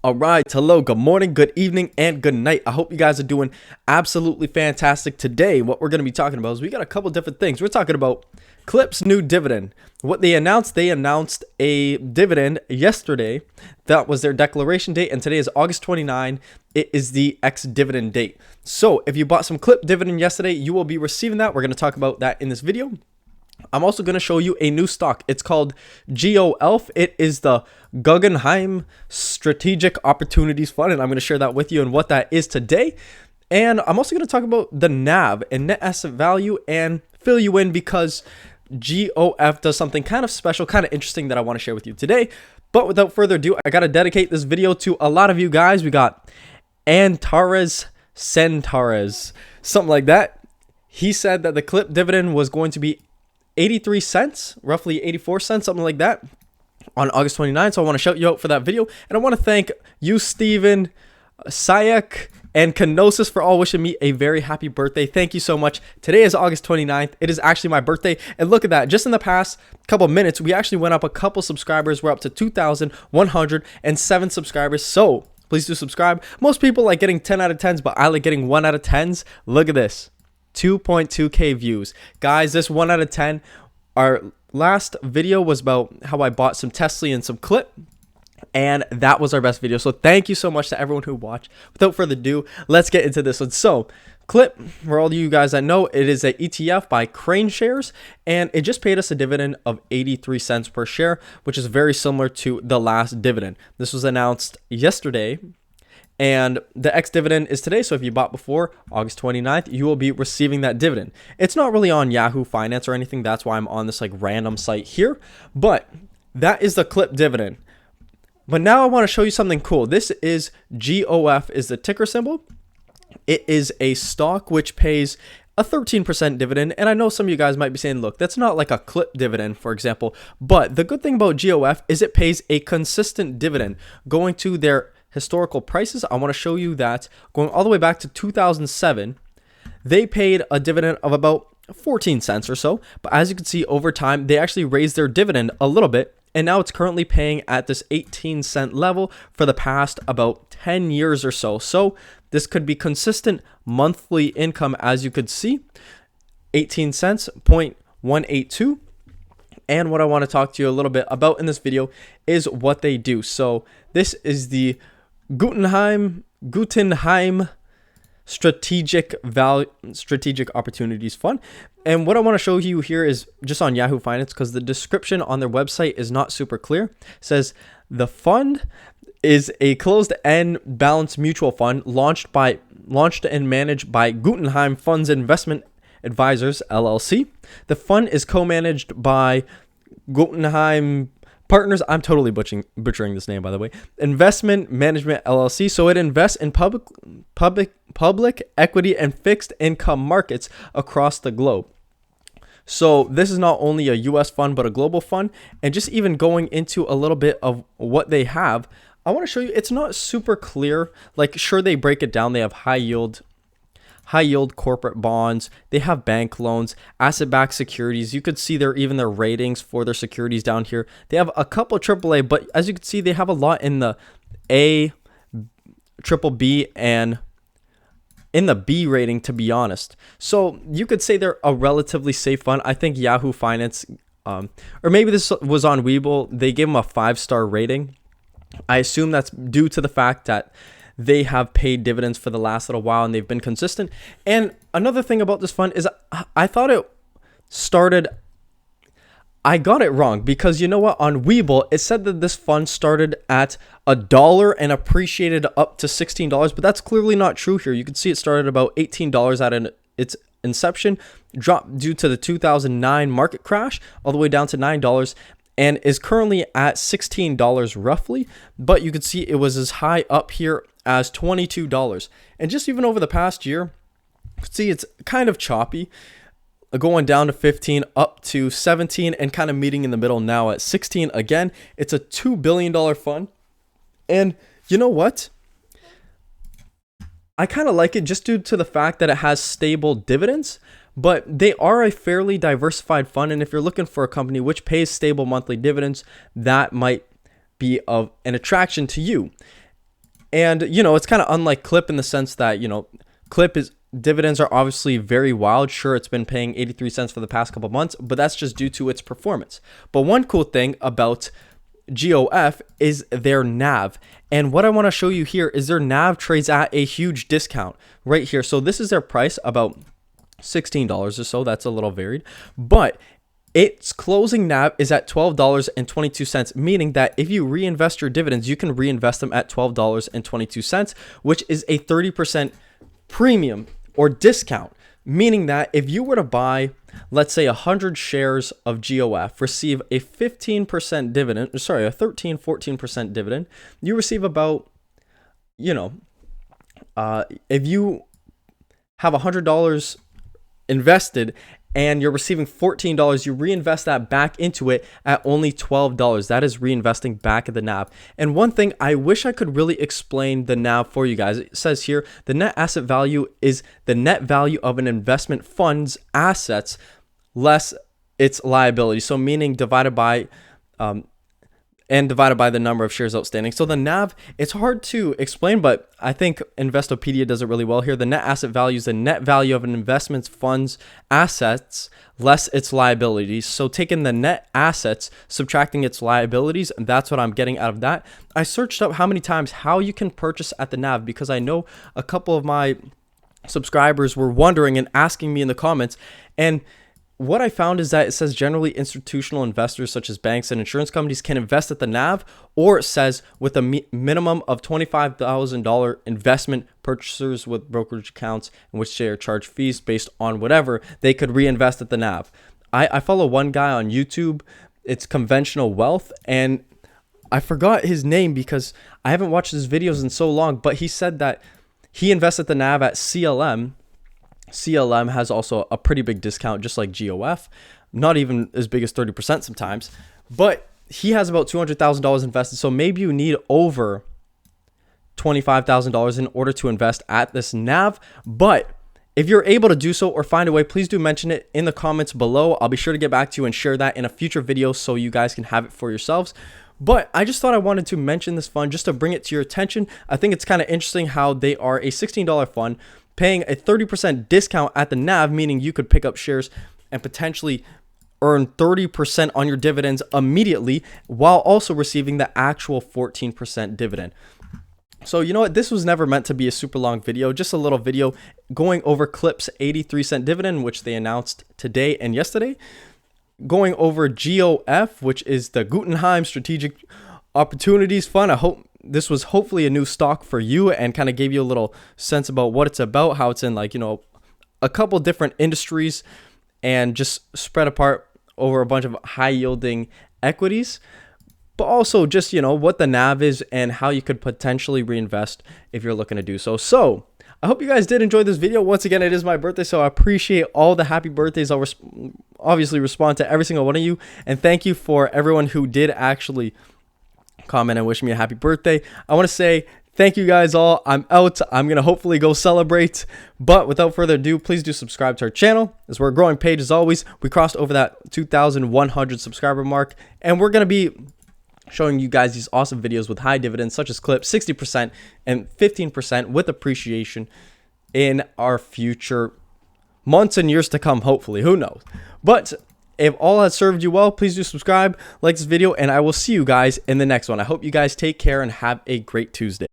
All right, hello, good morning, good evening, and good night. I hope you guys are doing absolutely fantastic. Today, what we're going to be talking about is we got a couple different things. We're talking about KLIP's new dividend. What they announced a dividend yesterday. That was their declaration date, and today is August 29. It is the ex-dividend date. So if you bought some KLIP dividend yesterday, you will be receiving that. We're going to talk about that in this video. I'm also going to show you a new stock. It's called GOF. It is the Guggenheim Strategic Opportunities Fund, and I'm going to share that with you and what that is today. And I'm also going to talk about the NAV and net asset value and fill you in because GOF does something kind of special, kind of interesting that I want to share with you today. But without further ado, I got to dedicate this video to a lot of you guys. We got Antares Centaures, something like that. He said that the KLIP dividend was going to be 83 cents, roughly 84 cents, something like that, on August 29th. So I want to shout you out for that video. And I want to thank you, Steven, Sayak, and Kenosis for all wishing me a very happy birthday. Thank you so much. Today is August 29th. It is actually my birthday. And look at that. Just in the past couple minutes, we actually went up a couple subscribers. We're up to 2,107 subscribers. So please do subscribe. Most people like getting 10 out of 10s, but I like getting 1 out of 10s. Look at this. 2.2k views. Guys, this 1 out of 10. Our last video was about how I bought some Tesla and some KLIP, and that was our best video. So thank you so much to everyone who watched. Without further ado, let's get into this one. So KLIP, for all of you guys that know, it is an ETF by Kraneshares, and it just paid us a dividend of 83 cents per share, which is very similar to the last dividend. This was announced yesterday, and the ex-dividend is today. So if you bought before August 29th, you will be receiving that dividend. It's not really on Yahoo Finance or anything. That's why I'm on this like random site here. But that is the KLIP dividend. But now I want to show you something cool. This is GOF is the ticker symbol. It is a stock which pays a 13% dividend. And I know some of you guys might be saying, look, that's not like a KLIP dividend, for example. But the good thing about GOF is it pays a consistent dividend going to their historical prices. I want to show you that going all the way back to 2007, they paid a dividend of about 14 cents or so. But as you can see, over time, they actually raised their dividend a little bit. And now it's currently paying at this 18-cent level for the past about 10 years or so. So this could be consistent monthly income, as you could see, 18 cents, 0.182. And what I want to talk to you a little bit about in this video is what they do. So this is the Guggenheim Strategic Opportunities Fund. And what I want to show you here is just on Yahoo Finance, because the description on their website is not super clear. It says the fund is a closed-end balanced mutual fund launched and managed by Guggenheim Funds Investment Advisors LLC. The fund is co-managed by Guggenheim Partners. I'm totally butchering this name, by the way. Investment Management LLC. So it invests in public equity and fixed income markets across the globe. So this is not only a US fund, but a global fund. And just even going into a little bit of what they have, I want to show you, it's not super clear. Like, sure, they break it down. They have high yield corporate bonds, they have bank loans, asset-backed securities. You could see their ratings for their securities down here. They have a couple AAA, but as you can see, they have a lot in the A, triple B, and in the B rating, to be honest. So you could say they're a relatively safe fund. I think Yahoo Finance, or maybe this was on Webull, they gave them a 5-star rating. I assume that's due to the fact that they have paid dividends for the last little while and they've been consistent. And another thing about this fund is I thought it started, I got it wrong, because you know what, on Webull it said that this fund started at $1 and appreciated up to $16, but that's clearly not true here. You can see it started about $18 at its inception, dropped due to the 2009 market crash all the way down to $9, and is currently at $16 roughly. But you could see it was as high up here as $22. And just even over the past year, you can see it's kind of choppy, going down to 15, up to 17, and kind of meeting in the middle now at 16 again. It's a $2 billion fund. And you know what? I kind of like it just due to the fact that it has stable dividends. But they are a fairly diversified fund, and if you're looking for a company which pays stable monthly dividends, that might be of an attraction to you. And, it's kind of unlike KLIP in the sense that, KLIP is dividends are obviously very wild. Sure, it's been paying 83 cents for the past couple months, but that's just due to its performance. But one cool thing about GOF is their NAV. And what I want to show you here is their NAV trades at a huge discount right here. So this is their price, about $16 or so. That's a little varied, but its closing NAV is at $12.22, meaning that if you reinvest your dividends, you can reinvest them at $12.22, which is a 30% premium or discount, meaning that if you were to buy, let's say 100 shares of GOF, receive a 15% dividend, a 14% dividend, you receive about, if you have $100 invested and you're receiving $14, you reinvest that back into it at only $12. That is reinvesting back at the NAV. And one thing, I wish I could really explain the NAV for you guys. It says here, the net asset value is the net value of an investment fund's assets less its liability. So meaning divided by the number of shares outstanding. So the NAV, it's hard to explain, but I think Investopedia does it really well here. The net asset value is the net value of an investment fund's assets less its liabilities. So taking the net assets, subtracting its liabilities, and that's what I'm getting out of that. I searched up how you can purchase at the NAV, because I know a couple of my subscribers were wondering and asking me in the comments, and what I found is that it says generally institutional investors such as banks and insurance companies can invest at the NAV, or it says with a minimum of $25,000 investment, purchasers with brokerage accounts in which they are charged fees based on whatever, they could reinvest at the NAV. I follow one guy on YouTube, it's Conventional Wealth, and I forgot his name because I haven't watched his videos in so long, but he said that he invests at the NAV at CLM. CLM has also a pretty big discount, just like GOF, not even as big as 30% sometimes, but he has about $200,000 invested. So maybe you need over $25,000 in order to invest at this NAV. But if you're able to do so or find a way, please do mention it in the comments below. I'll be sure to get back to you and share that in a future video so you guys can have it for yourselves. But I just thought I wanted to mention this fund just to bring it to your attention. I think it's kind of interesting how they are a $16 fund, paying a 30% discount at the NAV, meaning you could pick up shares and potentially earn 30% on your dividends immediately while also receiving the actual 14% dividend. So you know what, this was never meant to be a super long video, just a little video going over KLIP's 83-cent dividend, which they announced today and yesterday, going over GOF, which is the Guggenheim Strategic Opportunities Fund. I hope this was hopefully a new stock for you and kind of gave you a little sense about what it's about, how it's in a couple different industries and just spread apart over a bunch of high yielding equities, but also just, what the NAV is and how you could potentially reinvest if you're looking to do so. So I hope you guys did enjoy this video. Once again, it is my birthday, so I appreciate all the happy birthdays. I'll obviously respond to every single one of you. And thank you for everyone who did actually comment and wish me a happy birthday. I want to say thank you guys all. I'm out. I'm going to hopefully go celebrate. But without further ado, please do subscribe to our channel, as we're a growing page as always. We crossed over that 2,100 subscriber mark, and we're going to be showing you guys these awesome videos with high dividends such as KLIP, 60% and 15% with appreciation in our future months and years to come, hopefully. Who knows? But if all has served you well, please do subscribe, like this video, and I will see you guys in the next one. I hope you guys take care and have a great Tuesday.